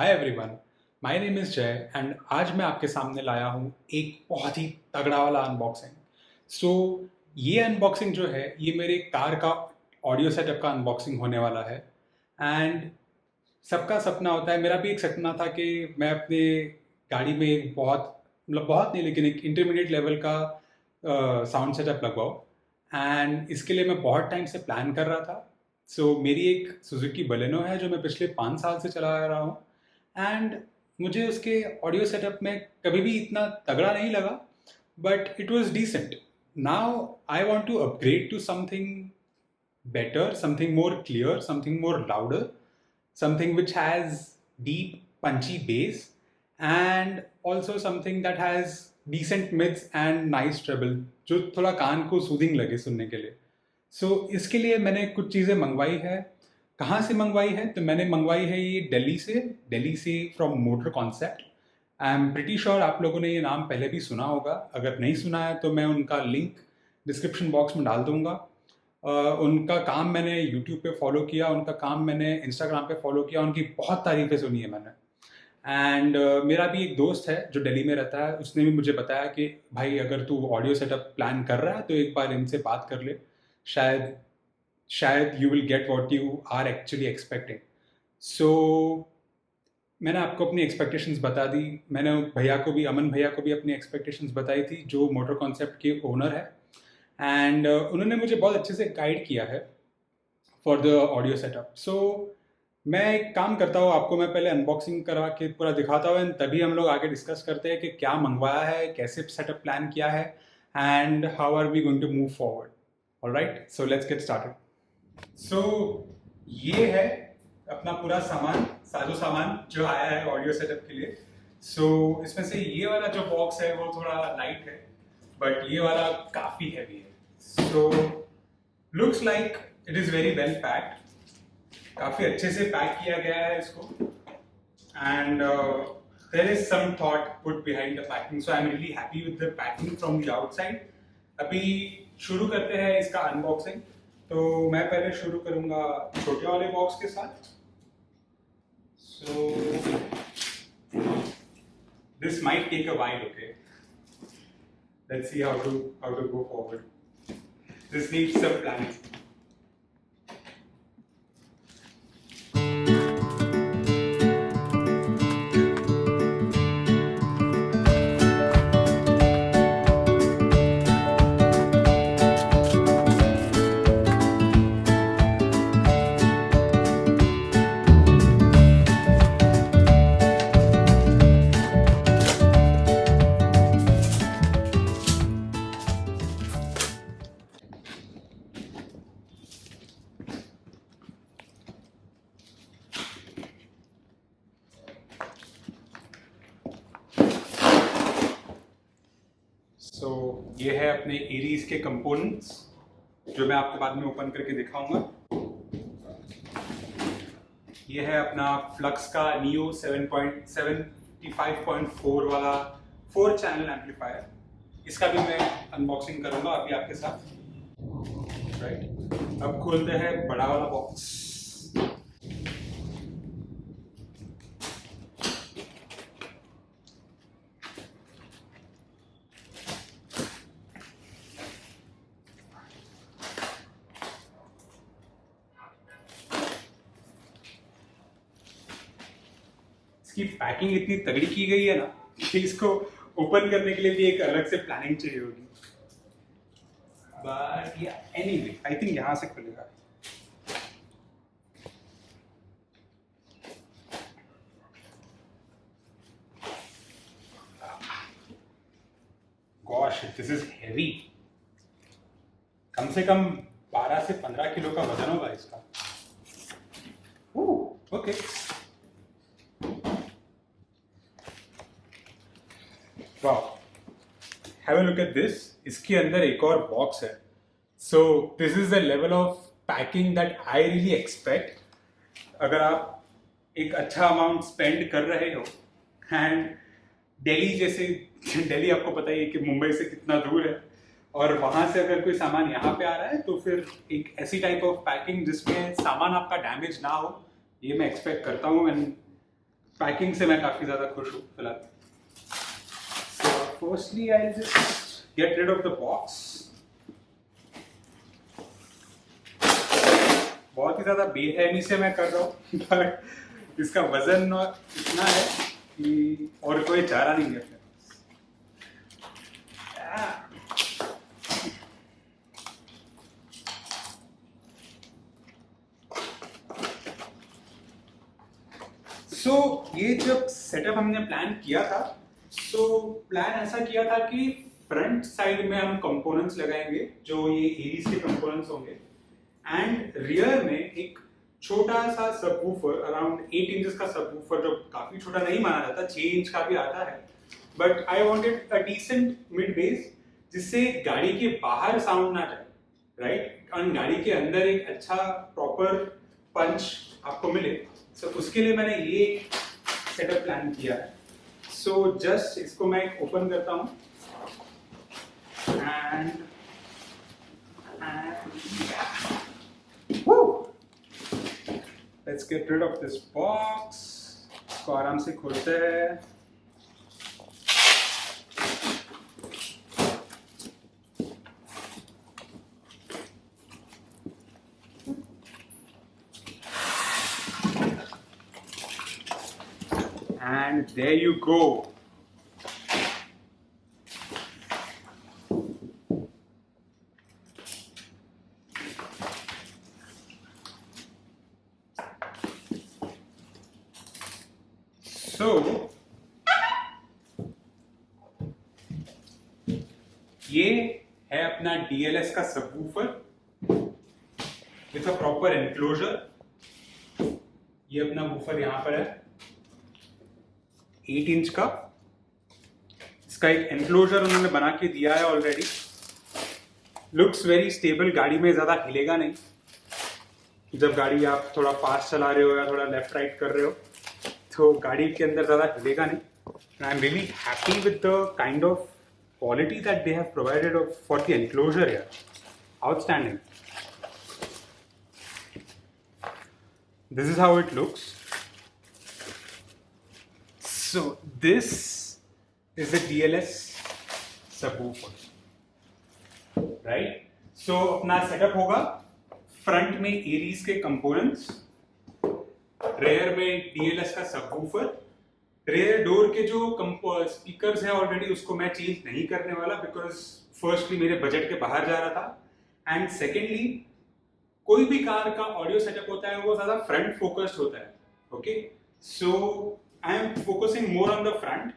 Hi everyone, my name is जय and आज मैं आपके सामने लाया हूँ एक बहुत ही तगड़ा वाला अनबॉक्सिंग। सो ये अनबॉक्सिंग जो है ये मेरे कार का ऑडियो सेटअप का अनबॉक्सिंग होने वाला है। एंड सबका सपना होता है, मेरा भी एक सपना था कि मैं अपने गाड़ी में एक बहुत नहीं लेकिन एक इंटरमीडिएट लेवल का साउंड सेटअप लगवाऊँ। एंड इसके लिए मैं बहुत टाइम से प्लान कर रहा था। मेरी एक सुजुकी बलेनो है जो मैं पिछले 5 साल से चला रहा हूँ। एंड मुझे उसके ऑडियो सेटअप में कभी भी इतना तगड़ा नहीं लगा, but it was decent. Now I want to upgrade to something better, something more clear, something more louder, something which has deep, punchy bass, and also something that has decent mids and nice treble, जो थोड़ा कान को soothing लगे सुनने के लिए। इसके लिए मैंने कुछ चीज़ें मंगवाई है। कहाँ से मंगवाई है? तो मैंने मंगवाई है ये दिल्ली से from motor concept. I am pretty sure आप लोगों ने ये नाम पहले भी सुना होगा। अगर नहीं सुना है तो मैं उनका लिंक डिस्क्रिप्शन बॉक्स में डाल दूंगा। उनका काम मैंने यूट्यूब पे फॉलो किया, उनका काम मैंने इंस्टाग्राम पे फॉलो किया, उनकी बहुत तारीफ़ें सुनी है मैंने। एंड मेरा भी एक दोस्त है जो दिल्ली में रहता है, उसने भी मुझे बताया कि भाई अगर तू ऑडियो सेटअप प्लान कर रहा है तो एक बार इनसे बात कर ले, शायद शायद you will get what you are actually expecting. So मैंने आपको अपनी एक्सपेक्टेशंस बता दी। मैंने भैया को भी, अमन भैया को भी अपनी एक्सपेक्टेशंस बताई थी जो मोटर कॉन्सेप्ट के ओनर है। एंड उन्होंने मुझे बहुत अच्छे से गाइड किया है फॉर द ऑडियो सेटअप। मैं एक काम करता हूँ, आपको मैं पहले अनबॉक्सिंग करा के पूरा दिखाता हूँ एंड तभी हम लोग आगे डिस्कस करते हैं कि क्या मंगवाया है, कैसे सेटअप प्लान किया है and how are we going to move forward. Alright, so let's get started. ये है अपना पूरा साजो सामान जो आया है ऑडियो सेटअप के लिए। इसमें से ये वाला जो बॉक्स है वो थोड़ा लाइट है, बट ये वाला काफ़ी हैवी है। Looks like it is very well packed. काफ़ी अच्छे से पैक किया गया है इसको। And there is some thought put behind the packing, so I am really happy with the packing from the outside. अभी शुरू करते हैं इसका अनबॉक्सिंग। तो मैं पहले शुरू करूंगा छोटे वाले बॉक्स के साथ। This might take a while, okay. Let's see how to go forward. This needs some planning. ये है अपने एरीज के कंपोनेंट्स जो मैं आपको बाद में ओपन करके दिखाऊंगा। ये है अपना फ्लक्स का नियो 7.75.4 वाला 4 चैनल एम्पलीफायर। इसका भी मैं अनबॉक्सिंग करूंगा अभी आपके साथ। राइट, अब खोलते हैं बड़ा वाला बॉक्स। इसकी पैकिंग इतनी तगड़ी की गई है ना कि इसको ओपन करने के लिए भी एक अलग से प्लानिंग चाहिए होगी। बट या एनीवे, आई थिंक यहां से खुलेगा। Gosh, this is heavy. कम से कम 12 से 15 किलो का वजन होगा इसका। ओके, वाह, have a look at this. इसके अंदर एक और बॉक्स है। This is the level of packing that I really expect. अगर आप एक अच्छा अमाउंट स्पेंड कर रहे हो एंड दिल्ली आपको पता ही है कि मुंबई से कितना दूर है, और वहां से अगर कोई सामान यहाँ पे आ रहा है तो फिर एक ऐसी टाइप ऑफ पैकिंग जिसमें सामान आपका डैमेज ना हो, ये मैं एक्सपेक्ट करता हूँ। एंड पैकिंग से मैं काफ़ी ज़्यादा खुश हूँ फिलहाल। So firstly I'll just get rid of the box. बहुत ही ज़्यादा बेरहमी से मैं कर रहा हूँ पर इसका वजन इतना है कि और कोई चारा नहीं है अपने पास। सो ये जब सेटअप हमने प्लान किया था, प्लान ऐसा किया था कि फ्रंट साइड में हम कंपोनेंट्स लगाएंगे जो ये एरीज के कंपोनेंट्स होंगे, एंड रियर में एक छोटा सा सबवूफर अराउंड 8 इंचेस का सबवूफर, जो काफी छोटा नहीं माना जाता, 6 इंच का भी आता है, but I wanted a decent mid base जिससे गाड़ी के बाहर साउंड ना जाए, राइट, और गाड़ी के अंदर एक अच्छा प्रॉपर पंच आपको मिले। सो उसके लिए मैंने ये सेटअप प्लान किया है। सो जस्ट इसको मैं ओपन करता हूँ and let's get rid of this box. इसको आराम से खोलते हैं। And there you go. So ये है अपना DLS का subwoofer with a proper enclosure. ये अपना वूफर यहाँ पर है 8 इंच का। इसका एक एनक्लोजर उन्होंने बना के दिया है ऑलरेडी। लुक्स वेरी स्टेबल, गाड़ी में ज़्यादा हिलेगा नहीं। जब गाड़ी आप थोड़ा फास्ट चला रहे हो या थोड़ा लेफ्ट राइट कर रहे हो तो गाड़ी के अंदर ज़्यादा हिलेगा नहीं। आई am really happy with the kind of quality that they have provided for the enclosure here. Outstanding. This is how it looks. So this is the DLS subwoofer, right? So अपना सेटअप होगा front में Aries के components, rare में DLS का subwoofer. Rare door के जो speakers है already उसको मैं चेंज नहीं करने वाला, बिकॉज फर्स्टली मेरे बजट के बाहर जा रहा था, एंड सेकेंडली कोई भी कार का ऑडियो सेटअप होता है वो ज्यादा फ्रंट फोकस्ड होता है। Okay, so I am focusing more on the front,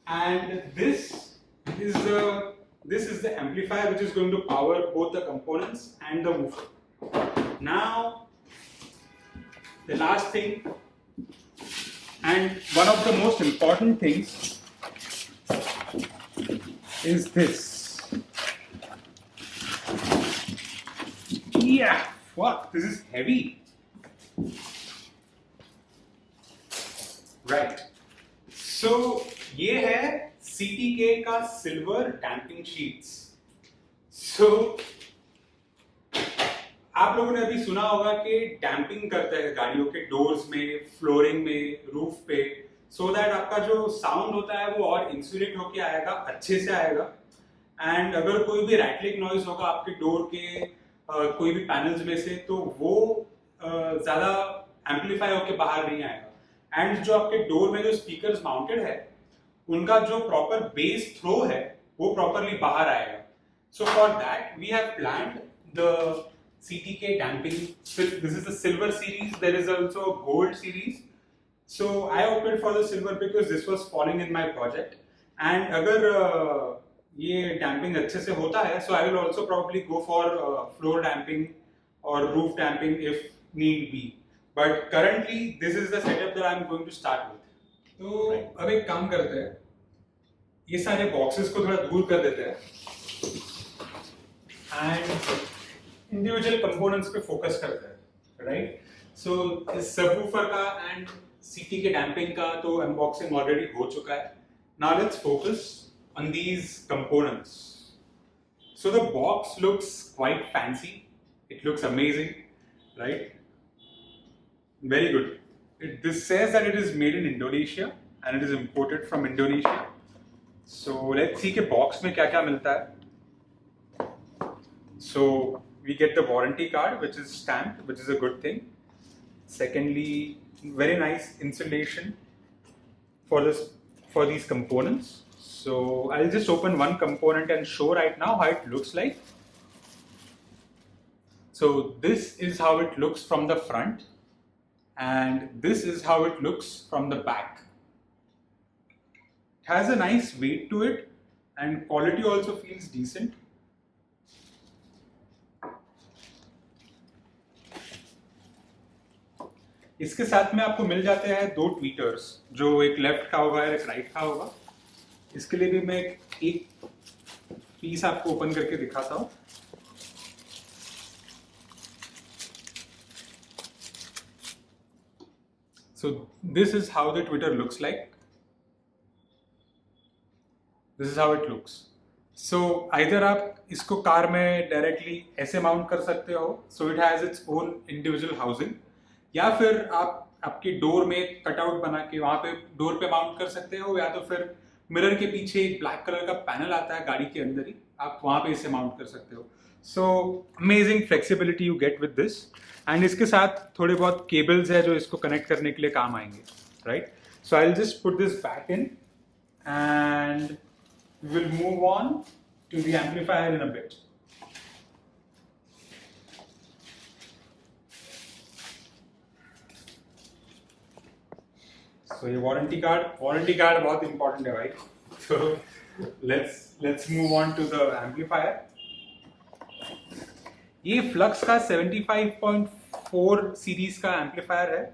and this is the amplifier which is going to power both the components and the woofer. Now, the last thing, and one of the most important things, is this. Yeah, fuck, this is heavy. Right, so ये है CTK का silver damping sheets. सो आप लोगों ने अभी सुना होगा कि डैम्पिंग करते हैं गाड़ियों के डोर्स में, फ्लोरिंग में, रूफ पे, सो दैट आपका जो साउंड होता है वो और इंसुलेट होके आएगा, अच्छे से आएगा। एंड अगर कोई भी रैटलिंग नॉइज होगा आपके डोर के कोई भी पैनल्स में से, तो वो ज्यादा एम्पलीफाई होके बाहर नहीं आएगा। एंड जो आपके डोर में जो स्पीकर्स माउंटेड है उनका जो प्रॉपर बेस थ्रो है वो प्रॉपरली बाहर आएगा। So for that we have planned the CTK damping. This is the silver series. There is also a gold series. So I opted for the silver because this was falling in my project. And अगर ये damping अच्छे से होता है, so I will also probably go for floor damping or roof damping if need be. But currently this is the setup that I am going to start with. तो अब एक काम करते हैं, ये सारे boxes को थोड़ा दूर कर देते हैं and इंडिविजुअल कंपोनेंट्स पे फोकस करते हैं, राइट? सो इस सबवूफर का एंड CTK डैम्पिंग का तो अनबॉक्सिंग ऑलरेडी हो चुका है। Now let's focus on these components. So the box looks quite fancy, it looks amazing, right? Very good. This says that it is made in Indonesia and it is imported from Indonesia. So let's see कि box में क्या क्या मिलता है. So we get the warranty card, which is stamped, which is a good thing. Secondly, very nice insulation for these components. So I'll just open one component and show right now how it looks like. So this is how it looks from the front, and this is how it looks from the back. It has a nice weight to it, and quality also feels decent. इसके साथ में आपको मिल जाते हैं 2 tweeters, जो एक left का होगा और एक राइट का होगा. इसके लिए भी मैं एक पीस आपको ओपन करके दिखाता हूँ. So this is how the tweeter looks like. This is how it looks. So either आप इसको कार में डायरेक्टली ऐसे माउंट कर सकते हो, so it has its own individual housing, या फिर आप आपकी डोर में कटआउट बना के वहाँ पे डोर पे माउंट कर सकते हो, या तो फिर मिरर के पीछे एक ब्लैक कलर का पैनल आता है गाड़ी के अंदर ही, आप वहाँ पे इसे माउंट कर सकते हो. So amazing flexibility you get with this. And इसके साथ थोड़े बहुत केबल्स है जो इसको कनेक्ट करने के लिए काम आएंगे, right. So I will just put this back in and we will move on to the amplifier in a bit. So ये वारंटी कार्ड बहुत इंपॉर्टेंट है भाई. So let's move on to the amplifier. ये flux का 75.4 series का amplifier है,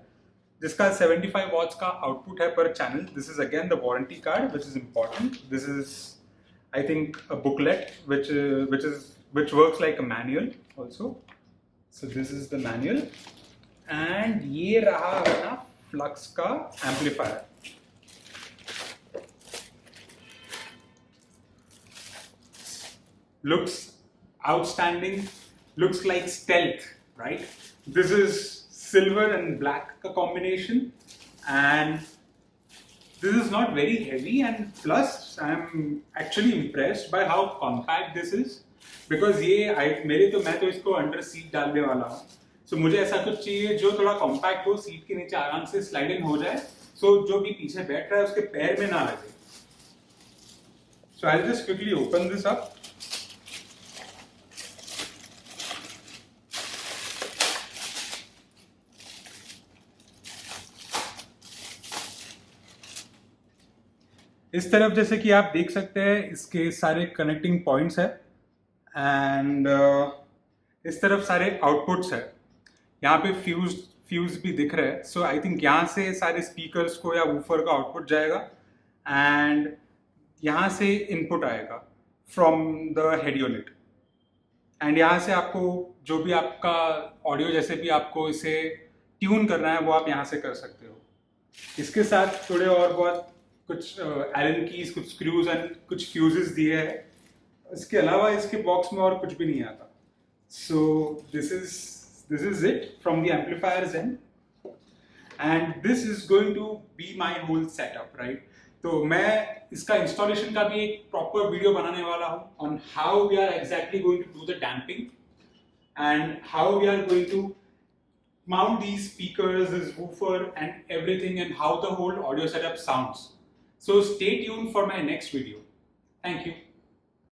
जिसका 75 watts का आउटपुट है पर channel. This is again the warranty card, which is important. This is, I think, a booklet which works like a manual also. So this is the manual, and ये रहा अपना flux का amplifier. Looks outstanding, looks like stealth, right? This is silver and black का combination, and this is not very heavy, and plus I'm actually impressed by how compact this is, because मैं तो इसको under seat डालने वाला हूँ. So मुझे ऐसा कुछ चाहिए जो थोड़ा कॉम्पैक्ट हो, सीट के नीचे आराम से स्लाइडिंग हो जाए, so जो भी पीछे बैठ रहा है उसके पैर में ना लगे. So I'll just quickly open this up. इस तरफ जैसे कि आप देख सकते हैं इसके सारे कनेक्टिंग पॉइंट्स है, एंड इस तरफ सारे आउटपुट्स है. यहाँ पे फ्यूज भी दिख रहे हैं. सो आई थिंक यहाँ से सारे स्पीकर्स को या वूफर का आउटपुट जाएगा, एंड यहाँ से इनपुट आएगा from the head unit, and यहाँ से आपको जो भी आपका ऑडियो जैसे भी आपको इसे ट्यून करना है वो आप यहाँ से कर सकते हो. इसके साथ थोड़े और बहुत कुछ एलन कीज, कुछ स्क्रूज एंड कुछ फ्यूजेस दिए हैं. इसके अलावा इसके बॉक्स में और कुछ भी नहीं आता. So this is it from the amplifiers and this is going to be my whole setup, right. तो मैं इसका इंस्टॉलेशन का भी एक प्रॉपर वीडियो बनाने वाला हूँ on how we are exactly going to do the damping, and how we are going to mount these speakers, this woofer and everything, and how the whole audio setup sounds. So stay tuned for my next video. Thank you.